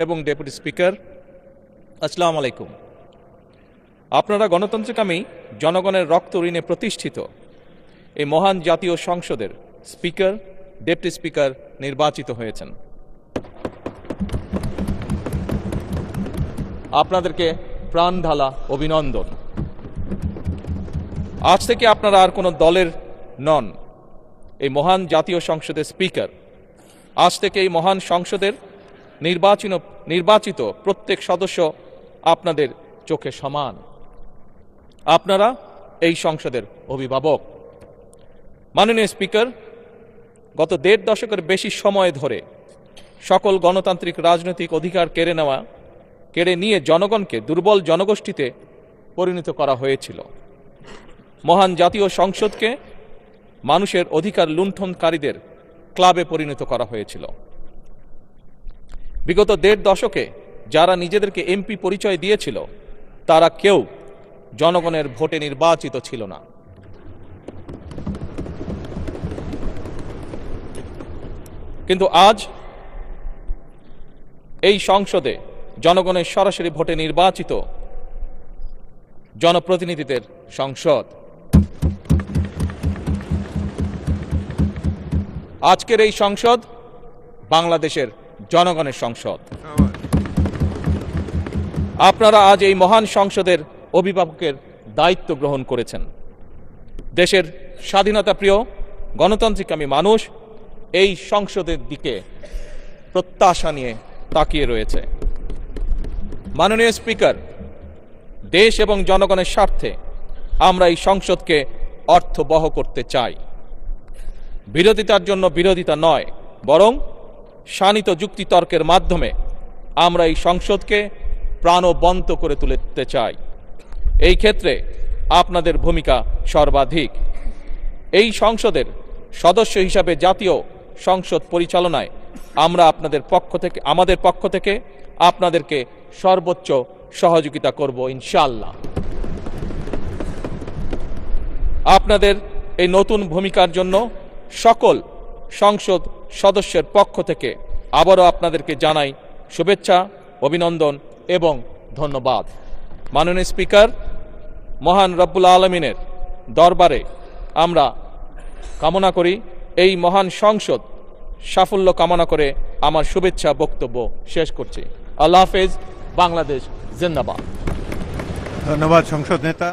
এবং deputy speaker, আসসালামু আলাইকুম। আপনারা গণতন্ত্রকামী জনগণের রক্ত ঋণে প্রতিষ্ঠিত এই মহান জাতীয় সংসদের স্পিকার, ডেপুটি স্পিকার নির্বাচিত হয়েছেন। আপনাদেরকে প্রাণ ঢালা অভিনন্দন। আজ থেকে আপনারা আর কোনো দলের নন, এই মহান জাতীয় সংসদের স্পিকার। আজ থেকে এই মহান সংসদের নির্বাচিত প্রত্যেক সদস্য আপনাদের চোখে সমান। আপনারা এই সংসদের অভিভাবক। মাননীয় স্পিকার, গত ১.৫ দশকের বেশি সময় ধরে সকল গণতান্ত্রিক রাজনৈতিক অধিকার কেড়ে নিয়ে জনগণকে দুর্বল জনগোষ্ঠীতে পরিণত করা হয়েছিল। মহান জাতীয় সংসদকে মানুষের অধিকার লুণ্ঠনকারীদের ক্লাবে পরিণত করা হয়েছিল। বিগত ১.৫ দশকে যারা নিজেদেরকে এমপি পরিচয় দিয়েছিল তারা কেউ জনগণের ভোটে নির্বাচিত ছিল না। কিন্তু আজ এই সংসদে জনগণের সরাসরি ভোটে নির্বাচিত জনপ্রতিনিধিদের সংসদ। আজকের এই সংসদ বাংলাদেশের জনগণের সংসদ। আপনারা আজ এই মহান সংসদের অভিভাবকের দায়িত্ব গ্রহণ করেছেন। দেশের স্বাধীনতা প্রিয় গণতান্ত্রিকামী মানুষ এই সংসদের দিকে প্রত্যাশা নিয়ে তাকিয়ে রয়েছে। মাননীয় স্পিকার, দেশ এবং জনগণের স্বার্থে আমরা এই সংসদকে অর্থবহ করতে চাই। বিরোধিতার জন্য বিরোধিতা নয়, বরং শানিত যুক্তিতর্কের মাধ্যমে আমরা এই সংসদকে প্রাণবন্ত করে তুলতে চাই। এই ক্ষেত্রে আপনাদের ভূমিকা সর্বাধিক। এই সংসদের সদস্য হিসাবে জাতীয় সংসদ পরিচালনায় আমরা আমাদের পক্ষ থেকে আপনাদেরকে সর্বোচ্চ সহযোগিতা করব ইনশাআল্লাহ। আপনাদের এই নতুন ভূমিকার জন্য সকল সংসদ সদস্যের পক্ষ থেকে আবারও আপনাদেরকে জানাই শুভেচ্ছা, অভিনন্দন এবং ধন্যবাদ। মাননীয় স্পিকার, মহান রব্বুল আলামিনের দরবারে আমরা কামনা করি এই মহান সংসদ সাফল্য কামনা করে আমার শুভেচ্ছা বক্তব্য শেষ করছি। আল্লাহ হাফেজ। বাংলাদেশ জিন্দাবাদ। ধন্যবাদ সংসদ নেতা।